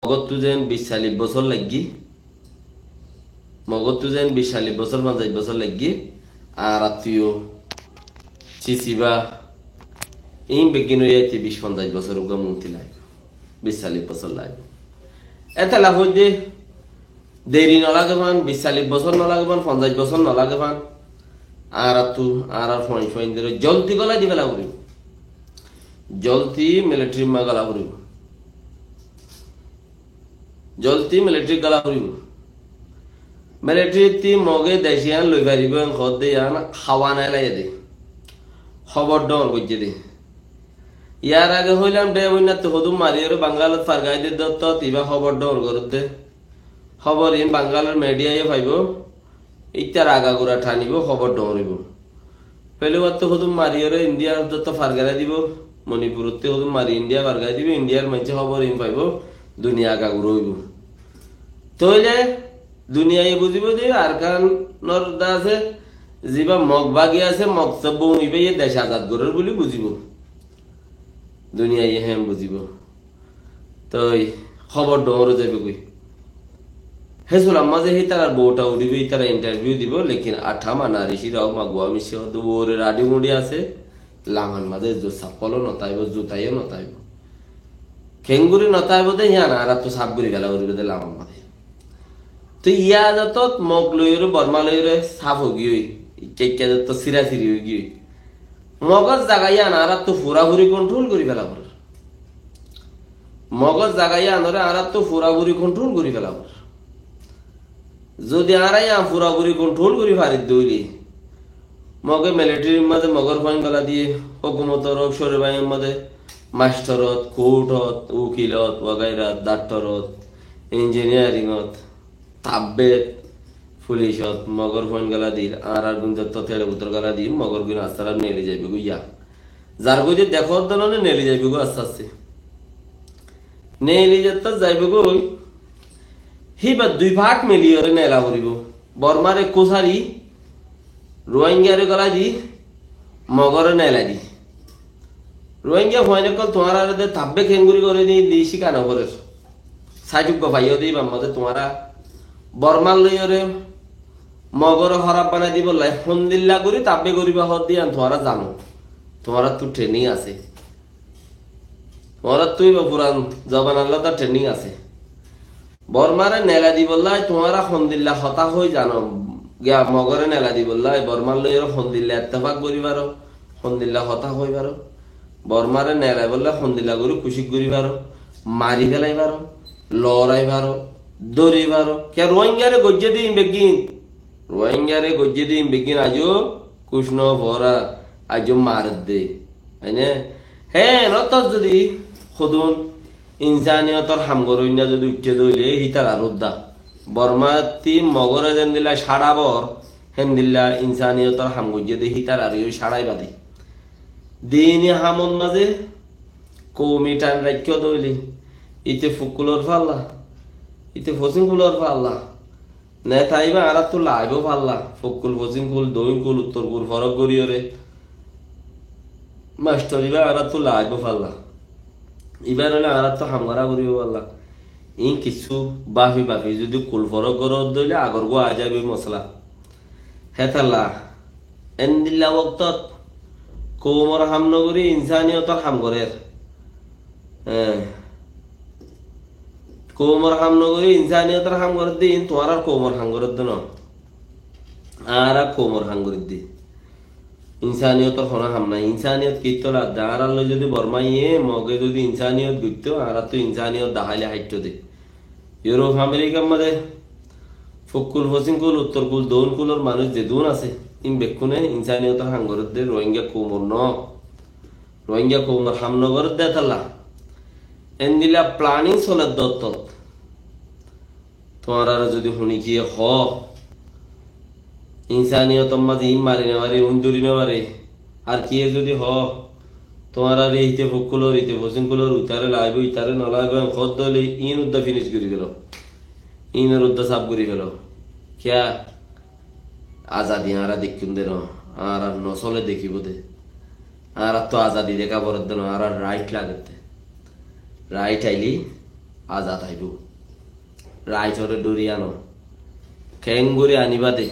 মগত যেন 20-40 বছর লাগি মগত যেন 20-40 বছর 50 বছর লাগি আর আত্মীয় চিচিবা এই বেগিন হইতে 20-50 বছর উগা মুক্তি লাগে 20-40 বছর লাগে এটা লাভ হইতে দেরি নলাগে পান 20-40 বছর নলাগে পান 50 বছর নলাগে পান আর আতু আর ফইন ধরে জলদি গলা দিবে লাগবে জলদি মিলিটারি মা গলা করিব জলদি মিলিটারি গলা করিব মিলিটারি মগে দেশিয়ান লই পারিব খদ দে আন খাওয়া নাই লাগে দে খবর ডর গজ্জে দে ইয়ার আগে হইলাম বে হইনা তো হদু মারিয়র বাঙ্গালত ফারগাই দে দত্ত তিবা খবর ডর করতে খবর ইন বাঙ্গালের মিডিয়ায় পাইব ইটার আগাগোড়া ঠানিব খবর ডরিব পেলেবার তো হদু মারিয়র ইন্ডিয়ার দত্ত ফারগাই দিব মণিপুরতে হদু মারি ইন্ডিয়া ফারগাই দিব ইন্ডিয়ার মাঝে খবর ইন পাইব দুনিয়া আগাগোড়া হইব তইলে দুনিয়ায় বুঝিব যে আর কান নরদা আছে যিবা মগবাগি আছে মকসব বউনিবে এই দেশ আজাদ গরের বলি বুঝিব দুনিয়ায় হেম বুঝিব তই খবর ডর যাবে কই হেসুলাম মাঝে হি তার বউটা উড়িবে তারা ইন্টারভিউ দিব লেকিন আঠা মানা ঋষি রাও মাগুয়া মিশে ওরে রাডি মুড়ি আছে লামান মাঝে জো সাফলও নতাইব জুতাইও নতাইব খেঙ্গুরি নতাইব দে ইয়া না আর তো সাবগুরি গেলা উড়িবে দে লামান মাঝে তো ইয়া যত মগ লইরে বর্মা লইরে সাফ হগি কেকে যত সিরা সিরি হগি মগজ জাগাইয়া না আর তো ফুরাফুরি কন্ট্রোল করি ফেলা পর মগজ জাগাইয়া আনরে আর তো ফুরাফুরি কন্ট্রোল করি ফেলা পর যদি আরাই ফুরাফুরি কন্ট্রোল করি ফারি দইলি মগে মিলিটারির মাঝে মগর ফাইন গলা দিয়ে হুকুমতর অফসরের বাইনের মাঝে মাস্টারত কোর্টত উকিলত ওয়াগাইরাত ডাক্তরত ইঞ্জিনিয়ারিংত তাব্বেত পুলিশত মগর ফোন গলা দিল আর গুঞ্জত তেড়ে উত্তর গলা দিল মগর গুণ আস্তে নেলে যাইবে গো ইয়া যার গো যে দেখো দলনে নেলে যাইবে গো আস্তে আস্তে নেলে যেত যাইবে গো হিবা দুই ভাগ মিলিয়রে নেলা করিব বর্মারে কোসারি রোহিঙ্গারে গলা দি মগরে নেলা দি রোহিঙ্গা ফোনে কল তোমার আর তাব্বে খেঙ্গুরি করে দি দিছি কানা করে সাইটুক ভাইও দিই বাম্মাদের তোমারা বর্মাল লইরে মগর খারাপ বানাই দিব লাই ফন্দিল্লা করি তাব্বে করিবা হদ দিয়া তোমরা জানো তোমরা তো ট্রেনিং আছে তোমরা তুই পুরান জবান আল্লাহ তার ট্রেনিং আছে বর্মারে নেলা দিব লাই তোমরা ফন্দিল্লা হতা হই জানো গিয়া মগরে নেলা দিব লাই বর্মাল লইরে ফন্দিল্লা ইত্তেফাক করিবার ফন্দিল্লা হতা হইবার বর্মারে নেলা বললা ফন্দিল্লা করি খুশি করিবার মারি ফেলাইবার লড়াইবার দৌড়িবার কে রোহিঙ্গারে গজ্জে দিন বেগিন রোহিঙ্গারে গজ্জে দিন বেগিন আজও কৃষ্ণ ভরা আজও মার দে হয়নে হ্যাঁ নত যদি সদুন ইনসানিয়তর হামগরইনা যদি উঠে দইলে হিতার আরুদ্দা বর্মাতি মগরে যেন দিলা সারাবর হেন দিল্লা ইনসানিয়তর হাম গজ্জে দে হিতার আর সারাই বাদে দিনে হামন মাঝে কৌমি টান রাখ্য দইলে ইতে ফুকুলর ফাল্লা ইতে ফসিং কুলর পাল্লা নে তাইবা আর তো লাইবো পাল্লা ফকুল ফসিং কুল দইন কুল উত্তর কুল ফরক গরিয়রে মাস্টারিবা আর তো লাইবো পাল্লা এবার হলে আর তো হামগারা করিব পাল্লা ইন কিছু বাফি বাফি যদি কুল ফরক গরত দইলে আগর গো আজাবি মশলা হেতাল্লা এন্দিল্লা ওক্তত কৌমর হামনগরী ইনসানিয়তর হামগরের হ্যাঁ কোমর হাম নগরী ইনসানিয়তের হাম করে দিন তোমার আর কোমর হাম করে দিন আর কোমর হাম করে দি ইনসানিয়তের হনা হাম না ইনসানিয়ত কি তোলা দাঁড় আলো যদি বর্মাইয়ে মগে যদি ইনসানিয়ত গুইতো আর তো ইনসানিয়ত দাহাইলে হাইট দে ইউরোপ আমেরিকার মধ্যে ফকুল ফসিংকুল উত্তর কুল দৌন কুলর মানুষ যে দুন আছে ইন বেকুনে ইনসানিয়তের হাম করে দে রোহিঙ্গা কোমর ন রোহিঙ্গা কোমর হাম নগর দে তাল্লা এন্দিলা প্ল্যানিং চলে দত্ত তোমার আর যদি শুনি কি হ ইনসানিয়ত মাঝে ইম মারি নেবারে উন্দুরি নেবারে আর কি যদি হ তোমার আর ইতে ফুকুলর ইতে ফসিংকুলর উতারে লাইব ইতারে নলাইব খদ দলে ইন উদ্দা ফিনিশ করে গেল ইনের উদ্দা সাফ করে গেল ক্যা আজাদি আরা দেখুন দেন আর নসলে দেখিব দে আর তো আজাদি দেখা বরদ দেন আর রাইট লাগতে রাইট আইলি আজাদ আইব রাইচরে ডরি আনো খেং করে আনিবা দে